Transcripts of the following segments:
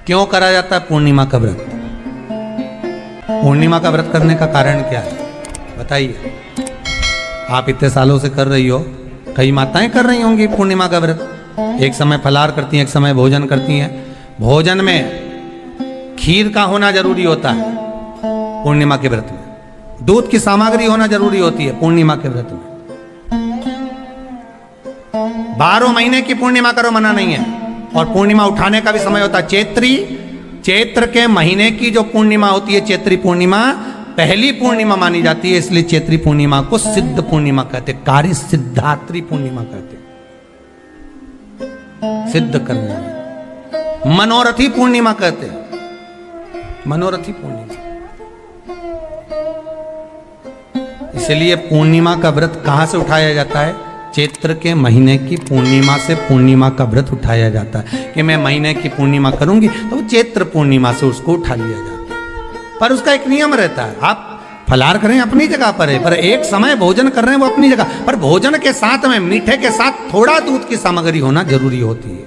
क्यों करा जाता है पूर्णिमा का व्रत? पूर्णिमा का व्रत करने का कारण क्या है बताइए? आप इतने सालों से कर रही हो, कई माताएं कर रही होंगी पूर्णिमा का व्रत। एक समय फलाहार करती हैं, एक समय भोजन करती हैं। भोजन में खीर का होना जरूरी होता है पूर्णिमा के व्रत में। दूध की सामग्री होना जरूरी होती है पूर्णिमा के व्रत में। 12 महीने की पूर्णिमा करो, मना नहीं है। और पूर्णिमा उठाने का भी समय होता है चैत्री। चैत्र के महीने की जो पूर्णिमा होती है, चैत्री पूर्णिमा पहली पूर्णिमा मानी जाती है, इसलिए चैत्री पूर्णिमा को सिद्ध पूर्णिमा कहते, कार्य सिद्धात्री पूर्णिमा कहते, सिद्ध करने में। मनोरथी पूर्णिमा कहते हैं, मनोरथी पूर्णिमा। इसलिए पूर्णिमा का व्रत कहां से उठाया जाता है? चैत्र के महीने की पूर्णिमा से पूर्णिमा का व्रत उठाया जाता है कि मैं महीने की पूर्णिमा करूंगी तो वो चैत्र पूर्णिमा से उसको उठा लिया जाता है। पर उसका एक नियम रहता है, आप फलाहार करें अपनी जगह पर है, पर एक समय भोजन कर रहे हैं वो अपनी जगह पर। भोजन के साथ में मीठे के साथ थोड़ा दूध की सामग्री होना जरूरी होती है।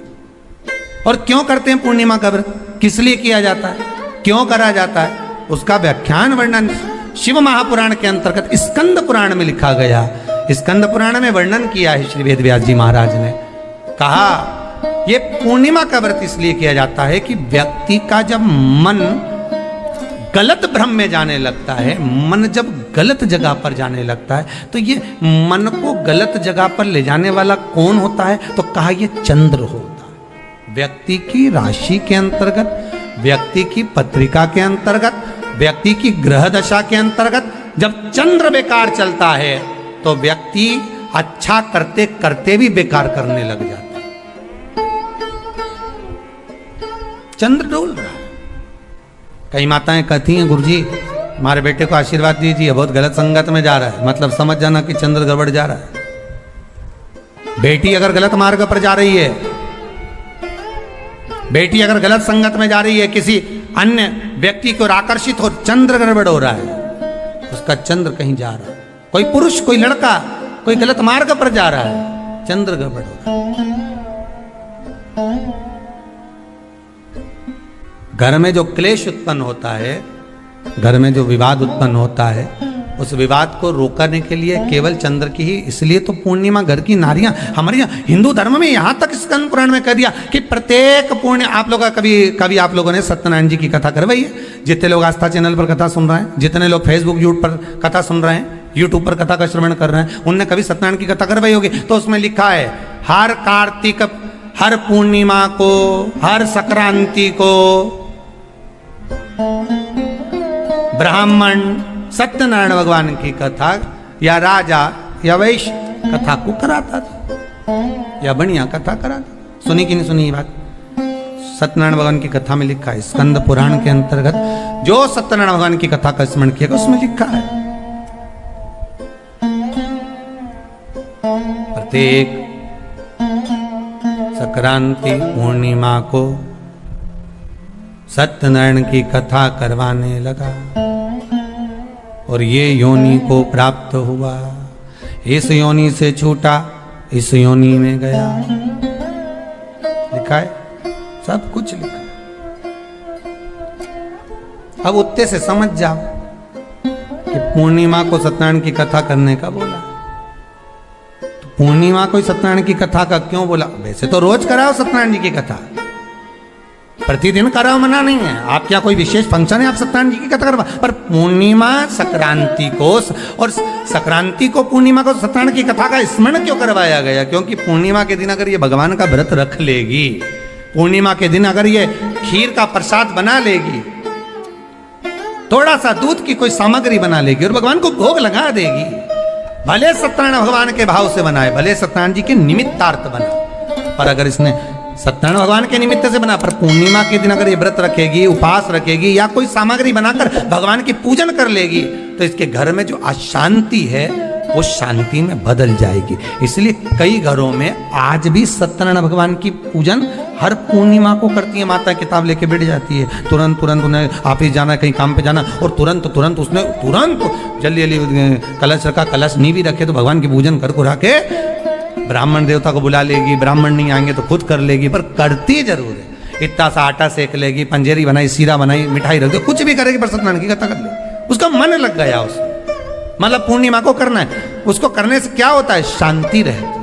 और क्यों करते हैं पूर्णिमा का व्रत? किस लिए किया जाता है, क्यों करा जाता है? उसका व्याख्यान वर्णन शिव महापुराण के अंतर्गत स्कंद पुराण में लिखा गया। स्कंद पुराण में वर्णन किया है श्री वेद व्यास जी महाराज ने। कहा ये पूर्णिमा का व्रत इसलिए किया जाता है कि व्यक्ति का जब मन गलत भ्रम में जाने लगता है, मन जब गलत जगह पर जाने लगता है, तो ये मन को गलत जगह पर ले जाने वाला कौन होता है? तो कहा ये चंद्र होता है। व्यक्ति की राशि के अंतर्गत, व्यक्ति की पत्रिका के अंतर्गत, व्यक्ति की ग्रह दशा के अंतर्गत जब चंद्र बेकार चलता है तो व्यक्ति अच्छा करते करते भी बेकार करने लग जाता है। चंद्र डोल रहा है। कई माताएं कहती हैं गुरुजी हमारे बेटे को आशीर्वाद दीजिए, बहुत गलत संगत में जा रहा है। मतलब समझ जाना कि चंद्र गड़बड़ जा रहा है। बेटी अगर गलत मार्ग पर जा रही है, बेटी अगर गलत संगत में जा रही है, किसी अन्य व्यक्ति को आकर्षित हो, चंद्र गड़बड़ हो रहा है, उसका चंद्र कहीं जा रहा है। कोई पुरुष, कोई लड़का, कोई गलत मार्ग पर जा रहा है, चंद्र गड़बड़ हो रहा है। घर में जो क्लेश उत्पन्न होता है, घर में जो विवाद उत्पन्न होता है, उस विवाद को रोकने के लिए केवल चंद्र की ही, इसलिए तो पूर्णिमा घर की नारियां हमारे यहाँ हिंदू धर्म में यहाँ तक स्कंद पुराण में कह दिया कि प्रत्येक पूर्ण आप लोग कभी आप लोगों ने सत्यनारायण जी की कथा करवाई है? जितने लोग आस्था चैनल पर कथा सुन रहे हैं, जितने लोग फेसबुक यूट्यूब पर कथा सुन रहे हैं, यूट्यूब पर कथा का श्रवण कर रहे हैं, उनने कभी सत्यनारायण की कथा करवाई होगी। तो उसमें लिखा है हर कार्तिक, हर पूर्णिमा को, हर संक्रांति को ब्राह्मण सत्यनारायण भगवान की कथा या राजा या वैश्य कथा को कराता था या बढ़िया कथा कराता। सुनी कि नहीं सुनी ये बात? सत्यनारायण भगवान की कथा में लिखा है, स्कंद पुराण के अंतर्गत जो सत्यनारायण भगवान की कथा का स्मरण किया उसमें लिखा है प्रत्येक संक्रांति पूर्णिमा को सत्यनारायण की कथा करवाने लगा और ये योनि को प्राप्त हुआ, इस योनि से छूटा, इस योनि में गया। लिखा है, सब कुछ लिखा है। अब उत्ते से समझ जाओ कि पूर्णिमा को सत्यनारायण की कथा करने का बोला, तो पूर्णिमा को सत्यनारायण की कथा का क्यों बोला? वैसे तो रोज कराओ सत्यनारायण जी की कथा, प्रतिदिन कराओ, मना नहीं है। आप क्या कोई विशेष फंक्शन है आप सत्यनारायण जी की कथा करवा, पर पूर्णिमा संक्रांति को और संक्रांति को पूर्णिमा को सत्यनारायण की कथा का स्मरण क्यों करवाया गया? क्योंकि पूर्णिमा के दिन अगर ये भगवान का व्रत रख लेगी, पूर्णिमा के दिन अगर ये खीर का प्रसाद बना लेगी, थोड़ा सा दूध की कोई सामग्री बना लेगी और भगवान को भोग लगा देगी, भले सत्यनारायण भगवान के भाव से बनाए, भले सत्यनारायण जी के निमित्तार्थ बना, पर अगर इसने सत्यनारायण भगवान के निमित्त से बना, पर पूर्णिमा के दिन अगर ये व्रत रखेगी, उपवास रखेगी या कोई सामग्री बनाकर भगवान की पूजन कर लेगी, तो इसके घर में जो अशांति है वो शांति में बदल जाएगी। इसलिए कई घरों में आज भी सत्यनारायण भगवान की पूजन हर पूर्णिमा को करती है। माता किताब लेके बैठ जाती है, तुरंत उन्हें ऑफिस जाना, कहीं काम पे जाना, और तुरंत उसने जल्दी जल्दी कलश रखा, कलश नहीं भी रखे तो भगवान की पूजन कर को रखे, ब्राह्मण देवता को बुला लेगी, ब्राह्मण नहीं आएंगे तो खुद कर लेगी, पर करती जरूर है। इतना सा आटा सेक लेगी, पंजेरी बनाई, सीरा बनाई, मिठाई रख दो, कुछ भी करेगी पर सत्यनारायण की कथा कर ले। उसका मन लग गया उसमें, मतलब पूर्णिमा को करना है। उसको करने से क्या होता है? शांति रहती,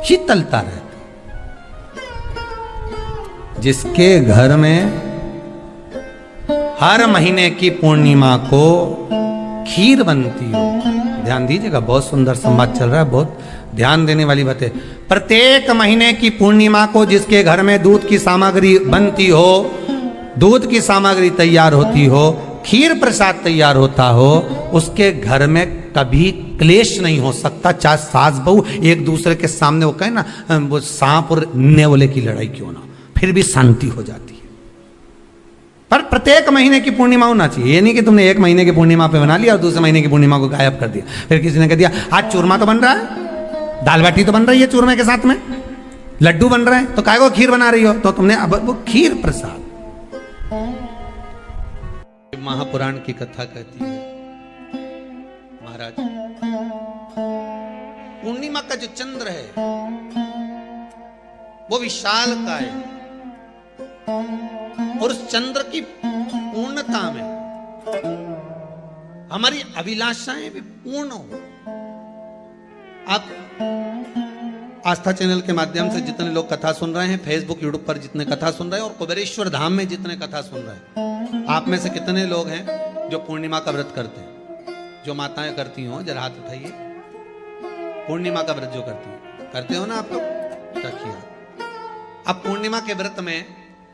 शीतलता रहती। जिसके घर में हर महीने की पूर्णिमा को खीर बनती हो, ध्यान दीजिएगा, बहुत सुंदर संवाद चल रहा है, बहुत ध्यान देने वाली बात है। प्रत्येक महीने की पूर्णिमा को जिसके घर में दूध की सामग्री बनती हो, दूध की सामग्री तैयार होती हो, खीर प्रसाद तैयार होता हो, उसके घर में कभी क्लेश नहीं हो सकता। चाहे सास बहू एक दूसरे के सामने वो कहे ना, वो सांप और नेवले की लड़ाई क्यों ना, फिर भी शांति हो जाती है। पर प्रत्येक महीने की पूर्णिमा होना चाहिए। ये नहीं कि तुमने एक महीने की पूर्णिमा पे बना लिया और दूसरे महीने की पूर्णिमा को गायब कर दिया। फिर किसी ने कह दिया आज चूरमा तो बन रहा है, दाल बाटी तो बन रही है चूरमे के साथ में, लड्डू बन रहे हैं, तो काहे को खीर बना रही हो? तो तुमने अब वो खीर प्रसाद। महापुराण की कथा कहती है, महाराज पूर्णिमा का जो चंद्र है वो विशाल का है, और उस चंद्र की पूर्णता में हमारी अभिलाषाएं भी पूर्ण हो। आप आस्था चैनल के माध्यम से जितने लोग कथा सुन रहे हैं, फेसबुक यूट्यूब पर जितने कथा सुन रहे हैं, और कुबेरेश्वर धाम में जितने कथा सुन रहे हैं, आप में से कितने लोग हैं जो पूर्णिमा का व्रत करते हैं? जो माताएं करती हो जरा हाथ उठाइए। पूर्णिमा का व्रत जो करते हो ना आप लोग, रखिए। अब पूर्णिमा के व्रत में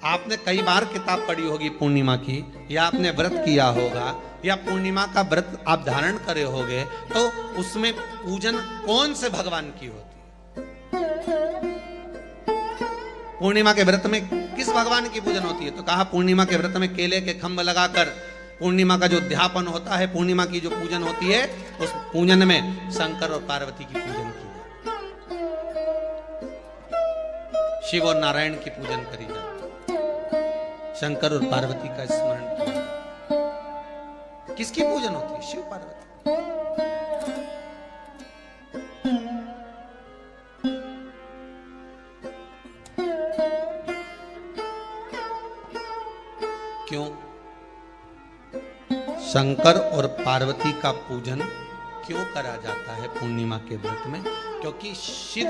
आपने कई बार किताब पढ़ी होगी पूर्णिमा की, या आपने व्रत किया होगा, या पूर्णिमा का व्रत आप धारण करे होगे, तो उसमें पूजन कौन से भगवान की होती है? पूर्णिमा के व्रत में किस भगवान की पूजन होती है? तो कहा पूर्णिमा के व्रत में केले के खंभ लगाकर पूर्णिमा का जो अध्यापन होता है, पूर्णिमा की जो पूजन होती है, उस पूजन में शंकर और पार्वती की पूजन की जाती है, शिव और नारायण की पूजन करी जाती है, शंकर और पार्वती का स्मरण किया जाता है। किसकी पूजन होती है? शिव पार्वती। क्यों शंकर और पार्वती का पूजन क्यों करा जाता है पूर्णिमा के व्रत में? क्योंकि शिव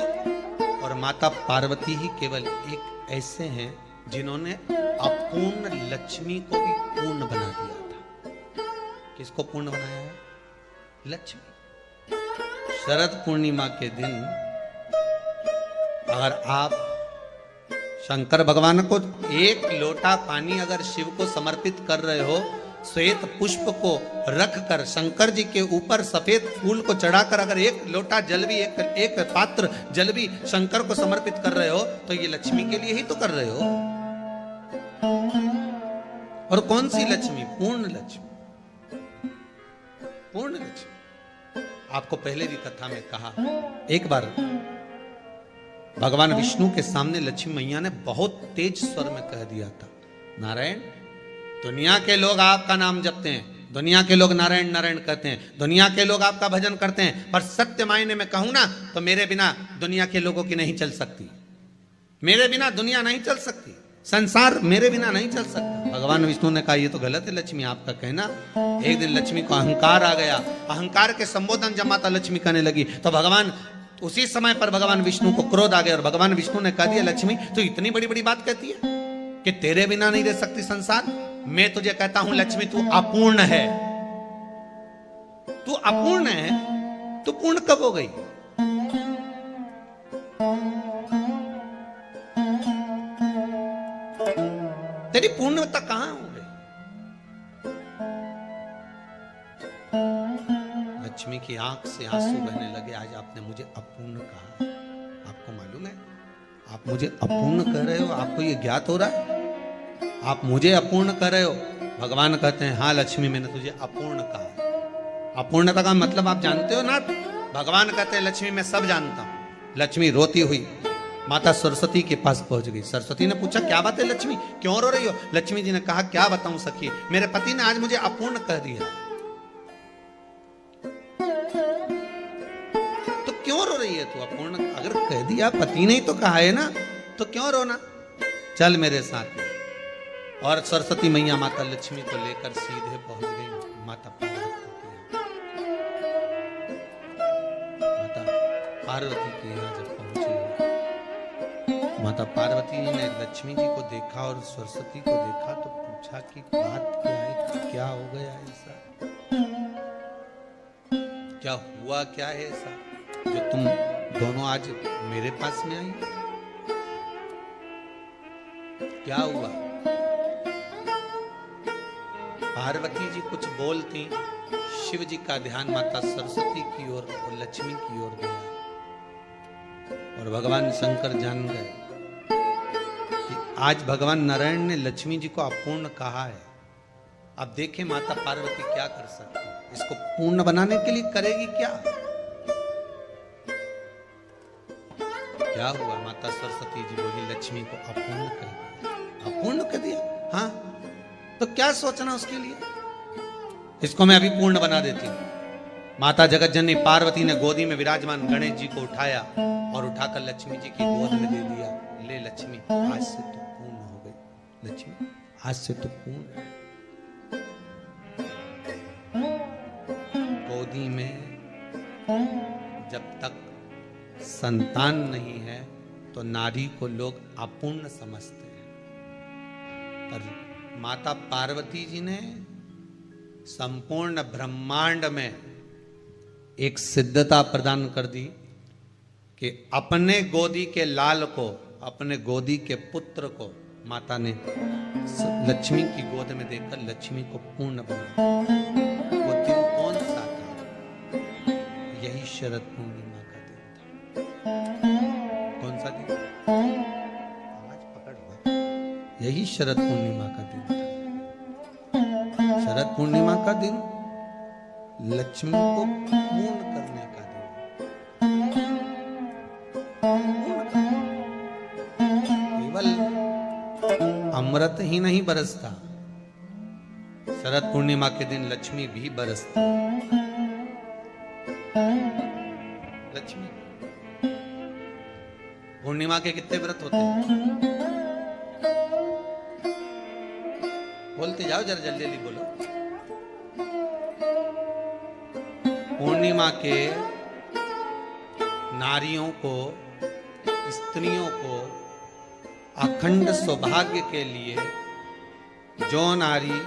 और माता पार्वती ही केवल एक ऐसे हैं जिन्होंने अपूर्ण लक्ष्मी को भी पूर्ण बना दिया था। किसको पूर्ण बनाया है? लक्ष्मी। शरद पूर्णिमा के दिन अगर आप शंकर भगवान को एक लोटा पानी अगर शिव को समर्पित कर रहे हो, श्वेत पुष्प को रखकर शंकर जी के ऊपर सफेद फूल को चढ़ाकर अगर एक लोटा जल भी, एक पात्र जल भी शंकर को समर्पित कर रहे हो, तो ये लक्ष्मी के लिए ही तो कर रहे हो। और कौन सी लक्ष्मी? पूर्ण लक्ष्मी। पूर्ण लक्ष्मी। आपको पहले भी कथा में कहा, एक बार भगवान विष्णु के सामने लक्ष्मी मैया ने बहुत तेज स्वर में कह दिया था, नारायण, दुनिया के लोग आपका नाम जपते हैं, दुनिया के लोग नारायण नारायण कहते हैं, दुनिया के लोग आपका भजन करते हैं, पर सत्य मायने में कहूं ना तो मेरे बिना दुनिया के लोगों की नहीं चल सकती, मेरे बिना दुनिया नहीं चल सकती, संसार मेरे बिना नहीं चल सकता। भगवान विष्णु ने कहा ये तो गलत है लक्ष्मी आपका कहना। एक दिन लक्ष्मी को अहंकार आ गया, अहंकार के संबोधन जब माता लक्ष्मी करने लगी तो भगवान उसी समय पर भगवान विष्णु को क्रोध आ गया, और भगवान विष्णु ने कह दिया लक्ष्मी तू इतनी बड़ी बड़ी बात कहती है कि तेरे बिना नहीं रह सकती संसार। मैं तुझे कहता हूं लक्ष्मी तू अपूर्ण है, तू अपूर्ण है, तू पूर्ण कब हो गई? तेरी पूर्णता कहां हो गई? लक्ष्मी की आंख से आंसू बहने लगे। आज आपने मुझे अपूर्ण कहा, आपको मालूम है आप मुझे अपूर्ण कह रहे हो? आपको ये ज्ञात हो रहा है आप मुझे अपूर्ण कर रहे हो? भगवान कहते हैं हाँ लक्ष्मी मैंने तुझे अपूर्ण कहा। अपूर्णता का मतलब आप जानते हो ना? भगवान कहते हैं लक्ष्मी मैं सब जानता हूं। लक्ष्मी रोती हुई माता सरस्वती के पास पहुंच गई। सरस्वती ने पूछा क्या बात है लक्ष्मी, क्यों रो रही हो? लक्ष्मी जी ने कहा क्या बताऊं सखी, मेरे पति ने आज मुझे अपूर्ण कह दिया। तो क्यों रो रही है तू? अपूर्ण अगर कह दिया भैया पति ने ही तो कहा है ना, तो क्यों रोना, चल मेरे साथ में। और सरस्वती मैया माता लक्ष्मी को लेकर सीधे पहुंच गई माता पार्वती के यहाँ। माता पार्वती के यहाँ जब पहुंची, माता पार्वती ने लक्ष्मी जी को देखा और सरस्वती को देखा तो पूछा कि बात क्या है, क्या हो गया ऐसा, क्या हुआ, क्या है ऐसा जो तुम दोनों आज मेरे पास में आई, क्या हुआ। पार्वती जी कुछ बोलती, शिव जी का ध्यान माता सरस्वती की ओर और लक्ष्मी की ओर गया और भगवान शंकर जान गए कि आज भगवान नारायण ने लक्ष्मी जी को अपूर्ण कहा है। अब देखें माता पार्वती क्या कर सकती है, इसको पूर्ण बनाने के लिए करेगी क्या। क्या हुआ, माता सरस्वती जी बोली लक्ष्मी को अपूर्ण कर दिया, अपूर्ण कर दिया, हाँ तो क्या सोचना उसके लिए, इसको मैं अभी पूर्ण बना देती हूं। माता जगत जननी पार्वती ने गोदी में विराजमान गणेश जी को उठाया और उठाकर लक्ष्मी जी की गोद में दे दिया। ले लक्ष्मी, आज से तो पूर्ण हो गई, लक्ष्मी आज से तो पूर्ण। गोदी में जब तक संतान नहीं है तो नारी को लोग अपूर्ण समझते हैं, पर माता पार्वती जी ने संपूर्ण ब्रह्मांड में एक सिद्धता प्रदान कर दी कि अपने गोदी के लाल को, अपने गोदी के पुत्र को माता ने लक्ष्मी की गोद में देकर लक्ष्मी को पूर्ण बनाया। वो दिन कौन सा था, यही शरद पूर्णिमा का दिन था। कौन सा दिन, आवाज पकड़ लो, यही शरद पूर्णिमा का दिन था। शरद पूर्णिमा का दिन लक्ष्मी को पूर्ण करने का दिन, केवल अमृत ही नहीं बरसता, शरद पूर्णिमा के दिन लक्ष्मी भी बरसती। लक्ष्मी पूर्णिमा के कितने व्रत होते हैं, बोलते जाओ जरा, जल्दी जल्दी बोलो। पूर्णिमा के नारियों को, स्त्रियों को अखंड सौभाग्य के लिए, जो नारी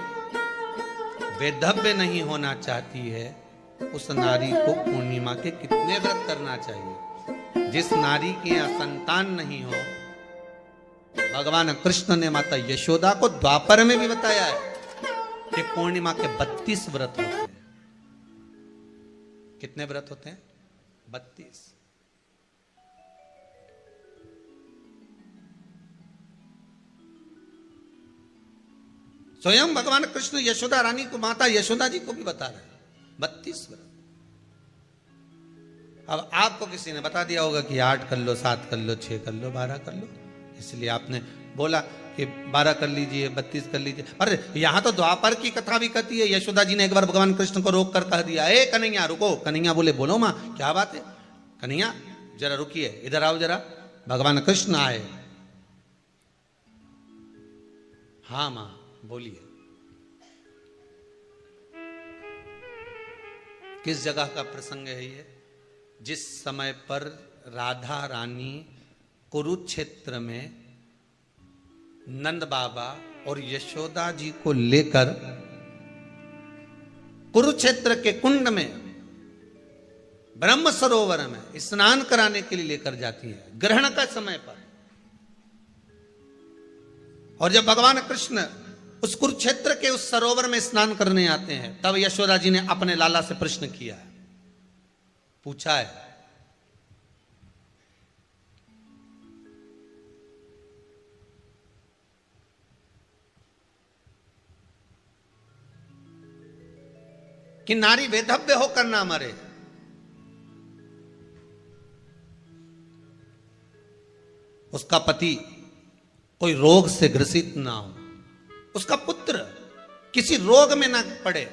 वैधव्य नहीं होना चाहती है उस नारी को पूर्णिमा के कितने व्रत करना चाहिए। जिस नारी के यहाँ संतान नहीं हो, भगवान कृष्ण ने माता यशोदा को द्वापर में भी बताया है कि पूर्णिमा के 32 व्रत होते हैं। कितने व्रत होते हैं, 32। स्वयं भगवान कृष्ण यशोदा रानी को, माता यशोदा जी को भी बता रहे हैं 32 व्रत। अब आपको किसी ने बता दिया होगा कि 8 कर लो, 7 कर लो, 6 कर लो, 12 कर लो, इसलिए आपने बोला कि 12 कर लीजिए, 32 कर लीजिए। अरे यहां तो द्वापर की कथा भी कहती है। यशोदा जी ने एक बार भगवान कृष्ण को रोक कर कह दिया, ए कन्हैया रुको। कन्हैया बोले, बोलो मां क्या बात है। कन्हैया जरा रुकिए, इधर आओ जरा। भगवान कृष्ण आए। हाँ मां बोलिए। किस जगह का प्रसंग है ये, जिस समय पर राधा रानी कुरुक्षेत्र में नंद बाबा और यशोदा जी को लेकर कुरुक्षेत्र के कुंड में, ब्रह्म सरोवर में स्नान कराने के लिए लेकर जाती है, ग्रहण का समय पर। और जब भगवान कृष्ण उस कुरुक्षेत्र के उस सरोवर में स्नान करने आते हैं, तब यशोदा जी ने अपने लाला से प्रश्न किया है, पूछा है कि नारी वैधव्य होकर ना मरे। उसका पति कोई रोग से ग्रसित ना हो, उसका पुत्र किसी रोग में ना पड़े,